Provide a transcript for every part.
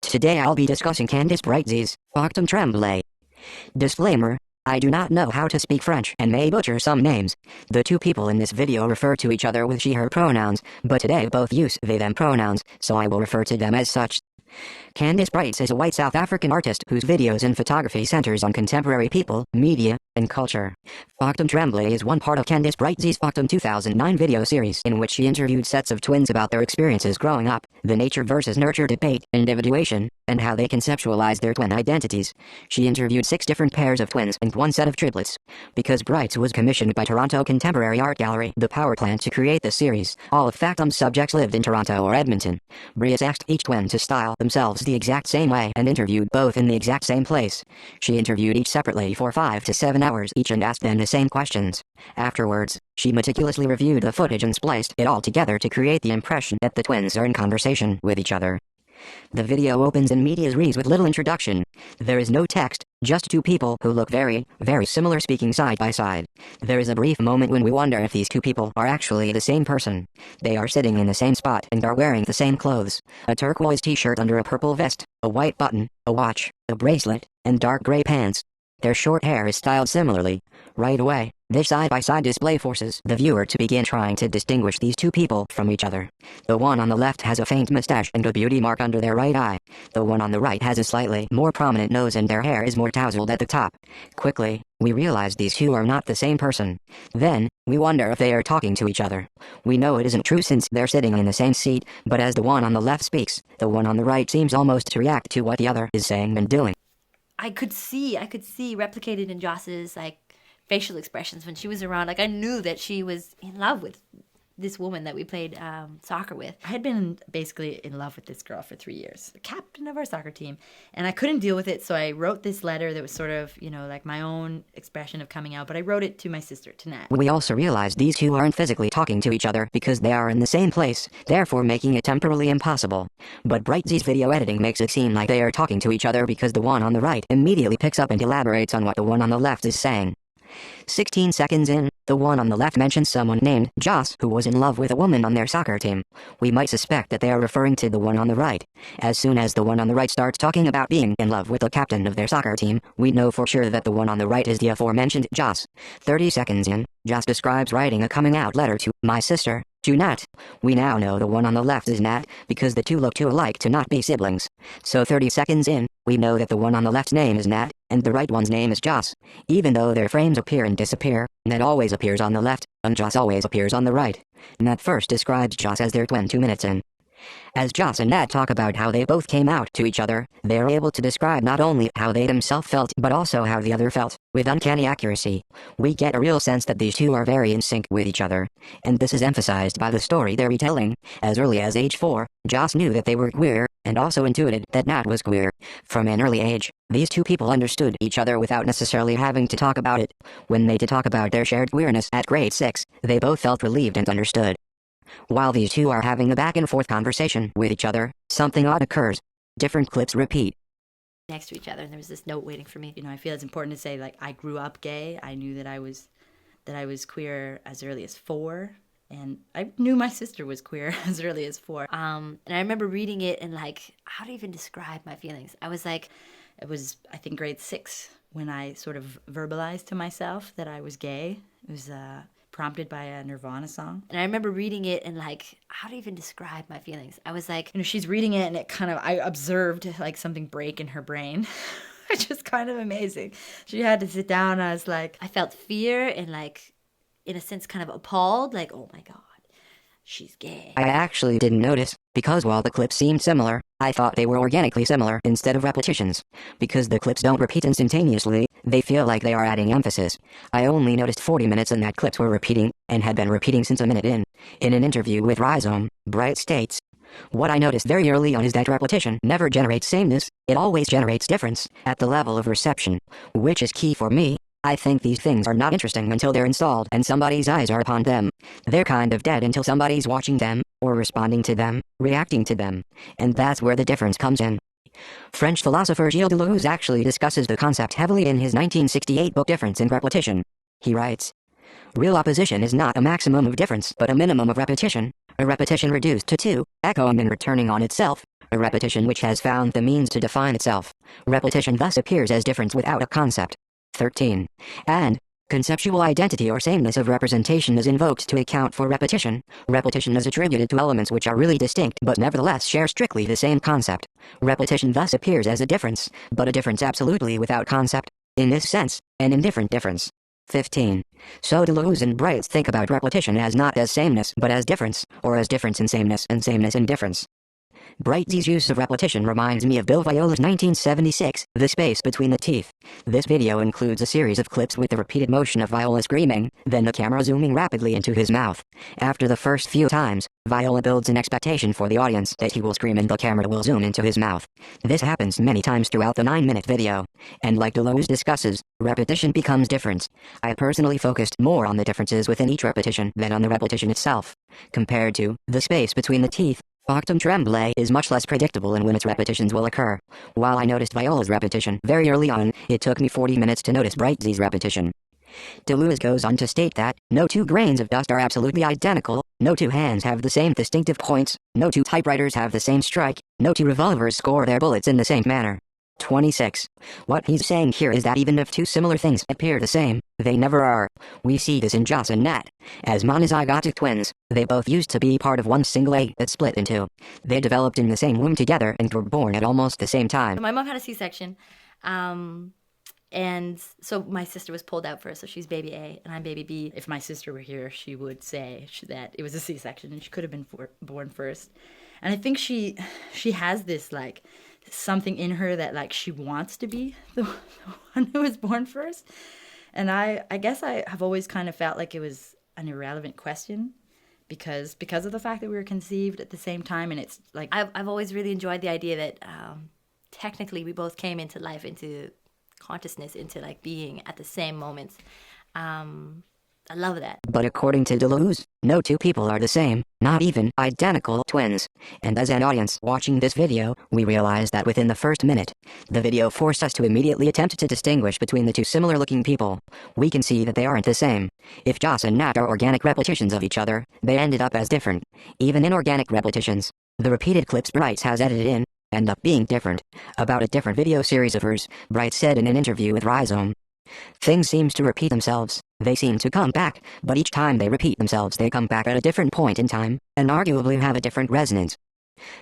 Today I'll be discussing Candice Breitz's FACTUM TREMBLAY. Disclaimer: I do not know how to speak French and may butcher some names. The two people in this video refer to each other with she/her pronouns, but today both use they/them pronouns, so I will refer to them as such. Candice Breitz is a white South African artist whose videos and photography centers on contemporary people, media, and culture. FACTUM TREMBLAY is one part of Candice Breitz's FACTUM 2009 video series in which she interviewed sets of twins about their experiences growing up, the nature versus nurture debate, individuation, and how they conceptualize their twin identities. She interviewed 6 different pairs of twins and 1 set of triplets. Because Breitz was commissioned by Toronto Contemporary Art Gallery, the power plant, to create the series, all of FACTUM's subjects lived in Toronto or Edmonton. Breitz asked each twin to style themselves the exact same way and interviewed both in the exact same place. She interviewed each separately for 5 to 7 hours each and asked them the same questions. Afterwards, she meticulously reviewed the footage and spliced it all together to create the impression that the twins are in conversation with each other. The video opens in medias res with little introduction. There is no text, just 2 people who look very, very similar speaking side by side. There is a brief moment when we wonder if these 2 people are actually the same person. They are sitting in the same spot and are wearing the same clothes: a turquoise t-shirt under a purple vest, a white button, a watch, a bracelet, and dark gray pants. Their short hair is styled similarly. Right away, this side-by-side display forces the viewer to begin trying to distinguish these 2 people from each other. The one on the left has a faint mustache and a beauty mark under their right eye. The one on the right has a slightly more prominent nose and their hair is more tousled at the top. Quickly, we realize these 2 are not the same person. Then, we wonder if they are talking to each other. We know it isn't true since they're sitting in the same seat, but as the one on the left speaks, the one on the right seems almost to react to what the other is saying and doing. I could see replicated in Joss's facial expressions when she was around. I knew that she was in love with this woman that we played soccer with. I had been basically in love with this girl for 3 years, the captain of our soccer team, and I couldn't deal with it, so I wrote this letter that was sort of, my own expression of coming out, but I wrote it to my sister, to Nat. We also realize these 2 aren't physically talking to each other because they are in the same place, therefore making it temporally impossible. But Breitz's video editing makes it seem like they are talking to each other because the one on the right immediately picks up and elaborates on what the one on the left is saying. 16 seconds in, the one on the left mentions someone named Joss who was in love with a woman on their soccer team. We might suspect that they are referring to the one on the right. As soon as the one on the right starts talking about being in love with the captain of their soccer team, we know for sure that the one on the right is the aforementioned Joss. 30 seconds in, Joss describes writing a coming out letter to my sister, to Nat. We now know the one on the left is Nat because the 2 look too alike to not be siblings. So 30 seconds in, we know that the one on the left's name is Nat, and the right one's name is Joss. Even though their frames appear and disappear, Nat always appears on the left, and Joss always appears on the right. Nat first describes Joss as their twin 2 minutes in. As Joss and Nat talk about how they both came out to each other, they are able to describe not only how they themselves felt but also how the other felt, with uncanny accuracy. We get a real sense that these 2 are very in sync with each other, and this is emphasized by the story they're retelling. As early as age 4, Joss knew that they were queer, and also intuited that Nat was queer. From an early age, these 2 people understood each other without necessarily having to talk about it. When they did talk about their shared queerness at grade 6, they both felt relieved and understood. While these 2 are having a back-and-forth conversation with each other, something odd occurs. Different clips repeat. Next to each other, and there was this note waiting for me. I feel it's important to say, I grew up gay. I knew that I was queer as early as 4, and I knew my sister was queer as early as 4. And I remember reading it and how to even describe my feelings. It was I think grade 6 when I sort of verbalized to myself that I was gay. It was prompted by a Nirvana song. And I remember reading it and how to even describe my feelings. I was she's reading it and it I observed something break in her brain, which is kind of amazing. She had to sit down. I was I felt fear and in a sense kind of appalled, oh my God, she's gay. I actually didn't notice, because while the clips seemed similar, I thought they were organically similar instead of repetitions. Because the clips don't repeat instantaneously, they feel like they are adding emphasis. I only noticed 40 minutes in that clips were repeating, and had been repeating since a minute in. In an interview with Rhizome, Breitz states, "What I noticed very early on is that repetition never generates sameness, it always generates difference, at the level of reception, which is key for me. I think these things are not interesting until they're installed and somebody's eyes are upon them. They're kind of dead until somebody's watching them, or responding to them, reacting to them. And that's where the difference comes in." French philosopher Gilles Deleuze actually discusses the concept heavily in his 1968 book Difference in Repetition. He writes, "Real opposition is not a maximum of difference but a minimum of repetition, a repetition reduced to 2, echoing and returning on itself, a repetition which has found the means to define itself. Repetition thus appears as difference without a concept. 13. And conceptual identity or sameness of representation is invoked to account for repetition. Repetition is attributed to elements which are really distinct but nevertheless share strictly the same concept. Repetition thus appears as a difference, but a difference absolutely without concept. In this sense, an indifferent difference. 15. So Deleuze and Breitz think about repetition as not as sameness but as difference, or as difference in sameness and sameness in difference. Breitz's use of repetition reminds me of Bill Viola's 1976, The Space Between the Teeth. This video includes a series of clips with the repeated motion of Viola screaming, then the camera zooming rapidly into his mouth. After the first few times, Viola builds an expectation for the audience that he will scream and the camera will zoom into his mouth. This happens many times throughout the 9-minute video. And like Deleuze discusses, repetition becomes difference. I personally focused more on the differences within each repetition than on the repetition itself. Compared to The Space Between the Teeth, FACTUM TREMBLAY is much less predictable in when its repetitions will occur. While I noticed Viola's repetition very early on, it took me 40 minutes to notice Breitz's repetition. Deleuze goes on to state that, no two grains of dust are absolutely identical, no two hands have the same distinctive points, no two typewriters have the same strike, no two revolvers score their bullets in the same manner. 26. What he's saying here is that even if two similar things appear the same, they never are. We see this in Gilles and Nat. As monozygotic twins, they both used to be part of one single egg that split in two. They developed in the same womb together and were born at almost the same time. My mom had a C-section, and so my sister was pulled out first, so she's baby A, and I'm baby B. If my sister were here, she would say that it was a C-section, and she could have been born first. And I think she has this, like, something in her that, like, she wants to be the one who was born first. And I guess I have always kind of felt like it was an irrelevant question because of the fact that we were conceived at the same time. And it's like, I've always really enjoyed the idea that technically we both came into life, into consciousness, into, like, being at the same moments. I love that. But according to Deleuze, no two people are the same, not even identical twins. And as an audience watching this video, we realize that within the first minute, the video forced us to immediately attempt to distinguish between the two similar-looking people. We can see that they aren't the same. If Gilles and Nat are organic repetitions of each other, they ended up as different. Even inorganic repetitions, the repeated clips Breitz has edited in, end up being different. About a different video series of hers, Breitz said in an interview with Rhizome, "Things seem to repeat themselves. They seem to come back, but each time they repeat themselves they come back at a different point in time, and arguably have a different resonance."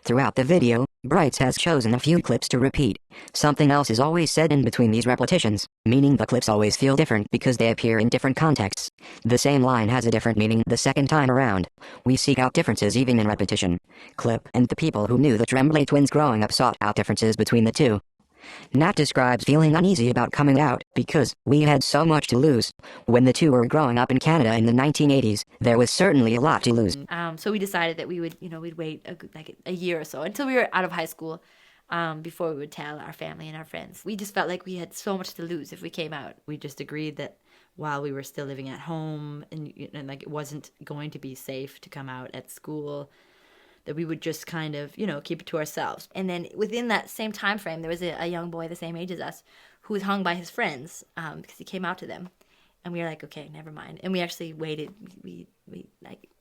Throughout the video, Breitz has chosen a few clips to repeat. Something else is always said in between these repetitions, meaning the clips always feel different because they appear in different contexts. The same line has a different meaning the second time around. We seek out differences even in repetition. Clip and the people who knew the Tremblay twins growing up sought out differences between the two. Nat describes feeling uneasy about coming out because we had so much to lose. When the two were growing up in Canada in the 1980s, there was certainly a lot to lose. So we decided that we would, we'd wait a year or so until we were out of high school before we would tell our family and our friends. We just felt like we had so much to lose if we came out. We just agreed that while we were still living at home and like it wasn't going to be safe to come out at school, that we would just kind of, keep it to ourselves. And then within that same time frame, there was a young boy the same age as us who was hung by his friends because he came out to them. And we were like, okay, never mind. And we actually waited. We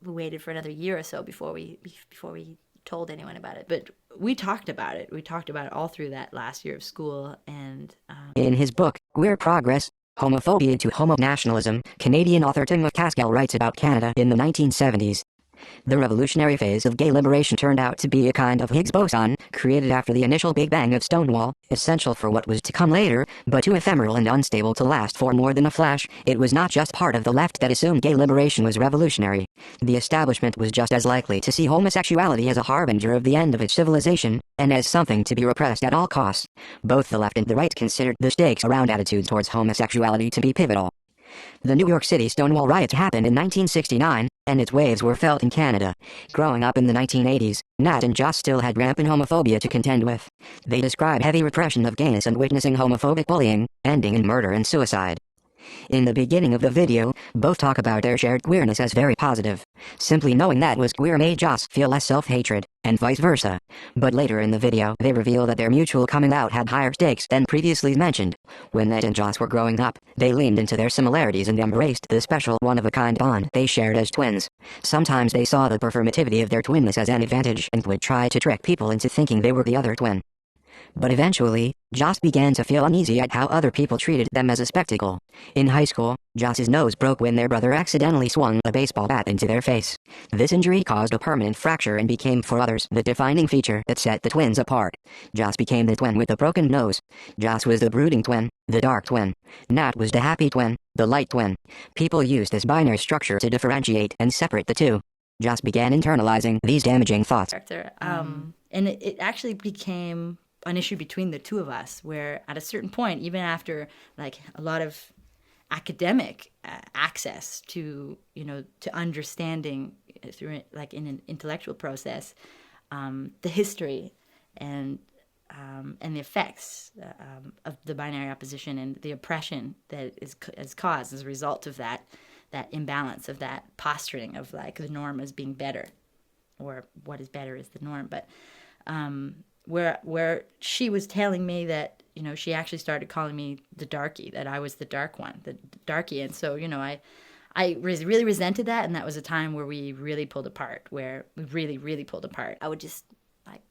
waited for another year or so before we told anyone about it. But we talked about it. We talked about it all through that last year of school. And in his book, Queer Progress, Homophobia to Homonationalism, Canadian author McCaskell writes about Canada in the 1970s. The revolutionary phase of gay liberation turned out to be a kind of Higgs boson, created after the initial Big Bang of Stonewall, essential for what was to come later, but too ephemeral and unstable to last for more than a flash. It was not just part of the left that assumed gay liberation was revolutionary. The establishment was just as likely to see homosexuality as a harbinger of the end of its civilization, and as something to be repressed at all costs. Both the left and the right considered the stakes around attitudes towards homosexuality to be pivotal. The New York City Stonewall riots happened in 1969, and its waves were felt in Canada. Growing up in the 1980s, Nat and Joss still had rampant homophobia to contend with. They describe heavy repression of gayness and witnessing homophobic bullying, ending in murder and suicide. In the beginning of the video, both talk about their shared queerness as very positive. Simply knowing that was queer made Joss feel less self-hatred, and vice versa. But later in the video, they reveal that their mutual coming out had higher stakes than previously mentioned. When Ned and Joss were growing up, they leaned into their similarities and embraced the special one-of-a-kind bond they shared as twins. Sometimes they saw the performativity of their twinness as an advantage and would try to trick people into thinking they were the other twin. But eventually, Joss began to feel uneasy at how other people treated them as a spectacle. In high school, Joss's nose broke when their brother accidentally swung a baseball bat into their face. This injury caused a permanent fracture and became for others the defining feature that set the twins apart. Joss became the twin with the broken nose. Joss was the brooding twin, the dark twin. Nat was the happy twin, the light twin. People used this binary structure to differentiate and separate the two. Joss began internalizing these damaging thoughts. And it actually became an issue between the two of us, where at a certain point, even after like a lot of academic access to, to understanding through like in an intellectual process, the history and the effects of the binary opposition and the oppression that is caused as a result of that imbalance, of that posturing of like the norm as being better, or what is better is the norm. But where she was telling me that, she actually started calling me the darkie, that I was the dark one, the darkie. And so, I really resented that. And that was a time where we really pulled apart, where we really, really pulled apart. I would just like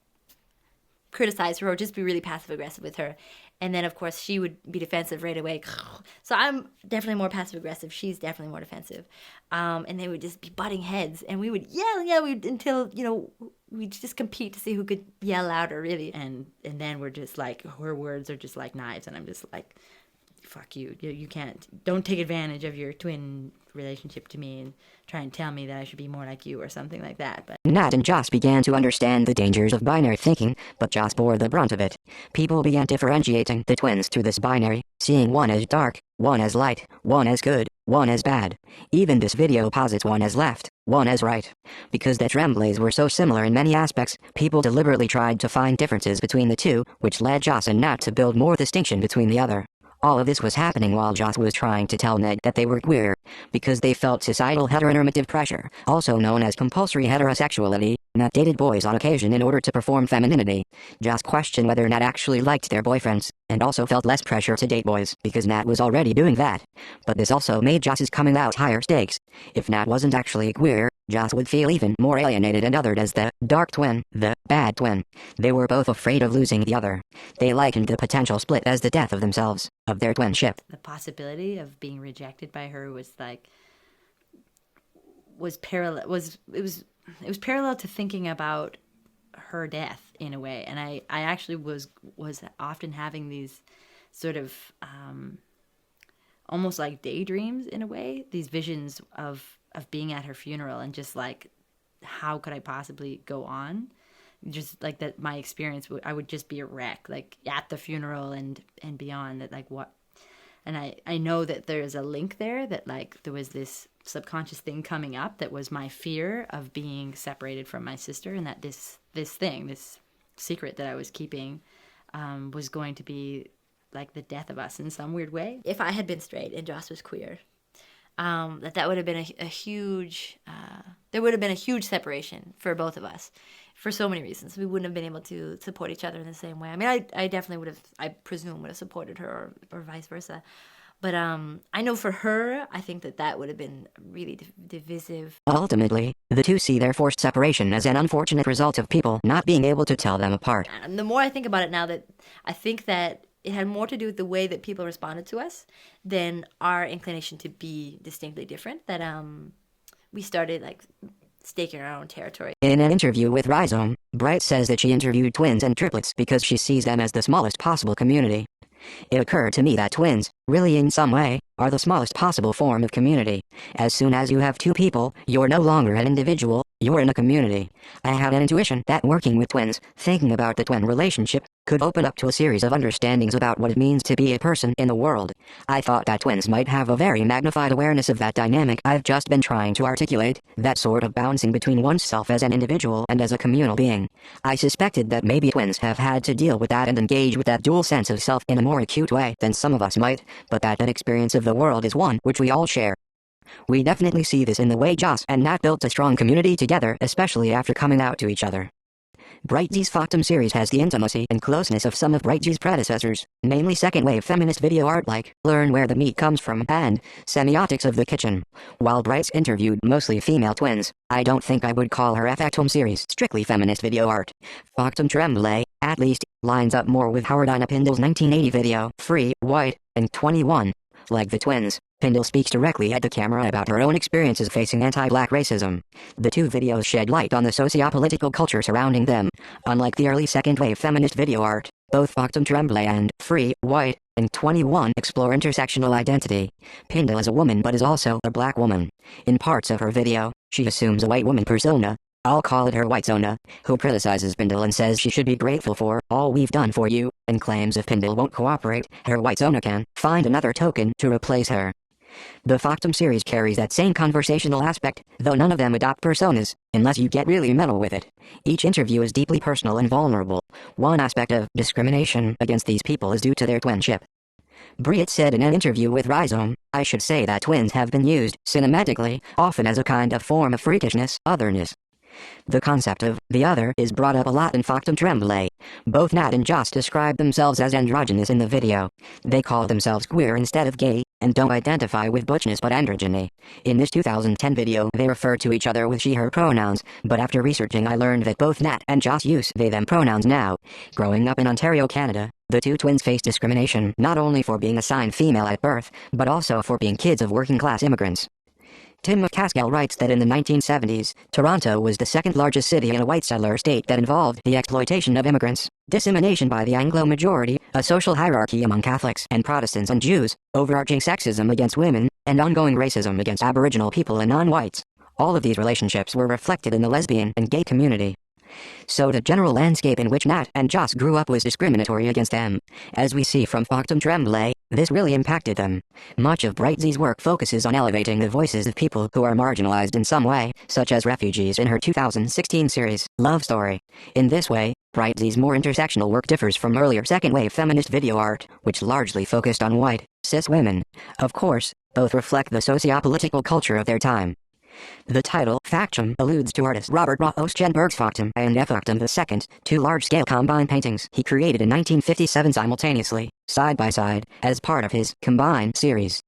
criticize her or just be really passive aggressive with her. And then, of course, she would be defensive right away. So I'm definitely more passive aggressive. She's definitely more defensive. And they would just be butting heads. And we would yell until, we'd just compete to see who could yell louder, really. And then we're just like, her words are just like knives. And I'm just like, fuck you. You can't. Don't take advantage of your twin relationship to me and try and tell me that I should be more like you or something like that. But Nat and Joss began to understand the dangers of binary thinking, but Joss bore the brunt of it. People began differentiating the twins through this binary, seeing one as dark, one as light, one as good, one as bad. Even this video posits one as left, one as right. Because the Tremblays were so similar in many aspects, people deliberately tried to find differences between the two, which led Joss and Nat to build more distinction between the other. All of this was happening while Joss was trying to tell Ned that they were queer, because they felt societal heteronormative pressure, also known as compulsory heterosexuality. Nat dated boys on occasion in order to perform femininity. Joss questioned whether Nat actually liked their boyfriends, and also felt less pressure to date boys, because Nat was already doing that. But this also made Joss's coming out higher stakes. If Nat wasn't actually queer, Joss would feel even more alienated and othered as the dark twin, the bad twin. They were both afraid of losing the other. They likened the potential split as the death of themselves, of their twinship. The possibility of being rejected by her was parallel to thinking about her death in a way. And I actually was often having these sort of almost like daydreams in a way, these visions of being at her funeral and just like, how could I possibly go on? Just like that, my experience, I would just be a wreck, like at the funeral and beyond that, like what. And I know that there's a link there, that like there was this subconscious thing coming up that was my fear of being separated from my sister, and that this secret that I was keeping was going to be like the death of us in some weird way. If I had been straight and Joss was queer, that would have been a huge, there would have been a huge separation for both of us for so many reasons. We wouldn't have been able to support each other in the same way. I mean, I definitely would have, I presume, would have supported her or vice versa. But I know for her, I think that would have been really divisive. Ultimately, the two see their forced separation as an unfortunate result of people not being able to tell them apart. And the more I think about it now, that I think that it had more to do with the way that people responded to us than our inclination to be distinctly different, that we started like staking our own territory. In an interview with Rhizome, Breitz says that she interviewed twins and triplets because she sees them as the smallest possible community. It occurred to me that twins, really in some way, are the smallest possible form of community. As soon as you have two people, you're no longer an individual, you're in a community. I had an intuition that working with twins, thinking about the twin relationship, could open up to a series of understandings about what it means to be a person in the world. I thought that twins might have a very magnified awareness of that dynamic I've just been trying to articulate, that sort of bouncing between oneself as an individual and as a communal being. I suspected that maybe twins have had to deal with that and engage with that dual sense of self in a more acute way than some of us might, but that experience of the world is one which we all share. We definitely see this in the way Joss and Nat built a strong community together, especially after coming out to each other. Breitz' Factum series has the intimacy and closeness of some of Breitz' predecessors, namely second-wave feminist video art like Learn Where the Meat Comes From and Semiotics of the Kitchen. While Breitz interviewed mostly female twins, I don't think I would call her FACTUM series strictly feminist video art. FACTUM TREMBLAY, at least, lines up more with Howard Ina Pindell's 1980 video, Free, White, and 21. Like the twins, Pindell speaks directly at the camera about her own experiences facing anti-black racism. The two videos shed light on the socio-political culture surrounding them. Unlike the early second-wave feminist video art, both Factum Tremblay and Free, White, and 21 explore intersectional identity. Pindell is a woman but is also a black woman. In parts of her video, she assumes a white woman persona, I'll call it her whitezona, who criticizes Pindell and says she should be grateful for all we've done for you, and claims if Pindell won't cooperate, her whitezona can find another token to replace her. The Factum series carries that same conversational aspect, though none of them adopt personas, unless you get really metal with it. Each interview is deeply personal and vulnerable. One aspect of discrimination against these people is due to their twinship. Breitz said in an interview with Rhizome, I should say that twins have been used, cinematically, often as a kind of form of freakishness, otherness. The concept of the other is brought up a lot in Factum Tremblay. Both Nat and Joss describe themselves as androgynous in the video. They call themselves queer instead of gay, and don't identify with butchness but androgyny. In this 2010 video, they refer to each other with she/her pronouns, but after researching I learned that both Nat and Joss use they/them pronouns now. Growing up in Ontario, Canada, the two twins face discrimination not only for being assigned female at birth, but also for being kids of working-class immigrants. Tim McCaskell writes that in the 1970s, Toronto was the second largest city in a white settler state that involved the exploitation of immigrants, dissemination by the Anglo majority, a social hierarchy among Catholics and Protestants and Jews, overarching sexism against women, and ongoing racism against Aboriginal people and non-whites. All of these relationships were reflected in the lesbian and gay community. So the general landscape in which Nat and Joss grew up was discriminatory against them. As we see from Factum Tremblay, this really impacted them. Much of Breitz's work focuses on elevating the voices of people who are marginalized in some way, such as refugees in her 2016 series, Love Story. In this way, Breitz's more intersectional work differs from earlier second-wave feminist video art, which largely focused on white, cis women. Of course, both reflect the socio-political culture of their time. The title, Factum, alludes to artist Robert Rauschenberg's Factum and Factum II, two large-scale combine paintings he created in 1957 simultaneously, side by side, as part of his Combine series.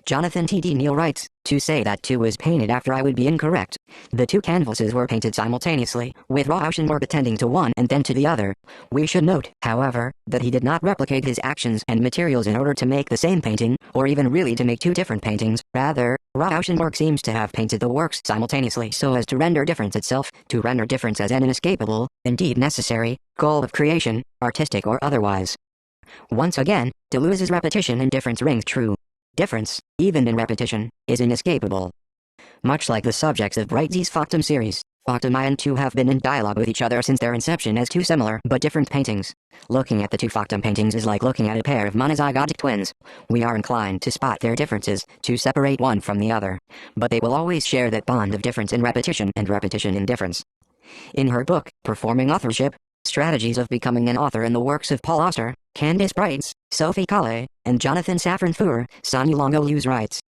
Jonathan T. D. Neal writes, to say that two was painted after I would be incorrect. The two canvases were painted simultaneously, with Rauschenberg attending to one and then to the other. We should note, however, that he did not replicate his actions and materials in order to make the same painting, or even really to make two different paintings. Rather, Rauschenberg seems to have painted the works simultaneously so as to render difference itself, to render difference as an inescapable, indeed necessary, goal of creation, artistic or otherwise. Once again, Deleuze's repetition and difference rings true. Difference, even in repetition, is inescapable. Much like the subjects of Breitz's Factum series, FactumI and II have been in dialogue with each other since their inception as two similar but different paintings. Looking at the two Factum paintings is like looking at a pair of monozygotic twins. We are inclined to spot their differences, to separate one from the other. But they will always share that bond of difference in repetition and repetition in difference. In her book, Performing Authorship, Strategies of Becoming an Author in the Works of Paul Auster, Candice Breitz, Sophie Calle, and Jonathan Safran Foer, Sonia Longo-Luz writes,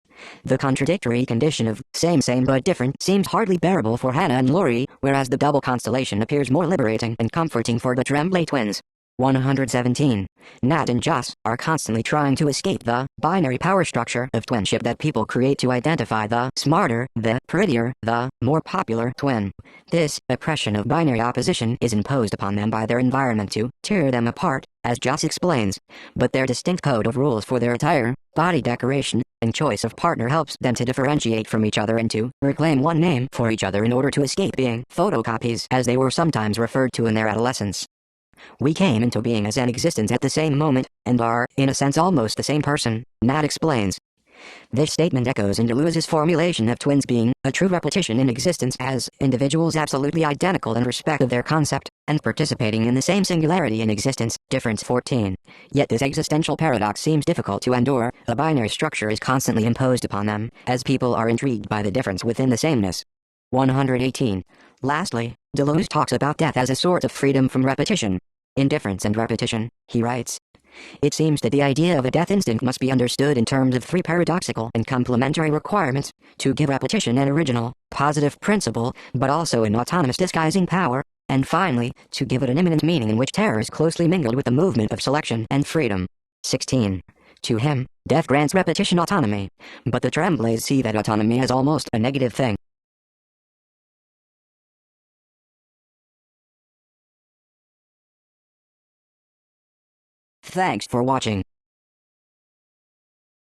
the contradictory condition of same but different seems hardly bearable for Hannah and Laurie, whereas the double constellation appears more liberating and comforting for the Tremblay twins. 117. Nat and Joss are constantly trying to escape the binary power structure of twinship that people create to identify the smarter, the prettier, the more popular twin. This oppression of binary opposition is imposed upon them by their environment to tear them apart, as Joss explains. But their distinct code of rules for their attire, body decoration, and choice of partner helps them to differentiate from each other and to reclaim one name for each other in order to escape being photocopies, as they were sometimes referred to in their adolescence. We came into being as an existence at the same moment, and are, in a sense, almost the same person, Nat explains. This statement echoes in Deleuze's formulation of twins being a true repetition in existence as individuals absolutely identical in respect of their concept, and participating in the same singularity in existence, difference 14. Yet this existential paradox seems difficult to endure. A binary structure is constantly imposed upon them, as people are intrigued by the difference within the sameness. 118. Lastly, Deleuze talks about death as a sort of freedom from repetition. In Difference and Repetition, he writes, "It seems that the idea of a death instinct must be understood in terms of three paradoxical and complementary requirements: to give repetition an original, positive principle, but also an autonomous disguising power, and finally, to give it an immanent meaning in which terror is closely mingled with the movement of selection and freedom." 16. To him, death grants repetition autonomy, but the Tremblays see that autonomy as almost a negative thing. Thanks for watching.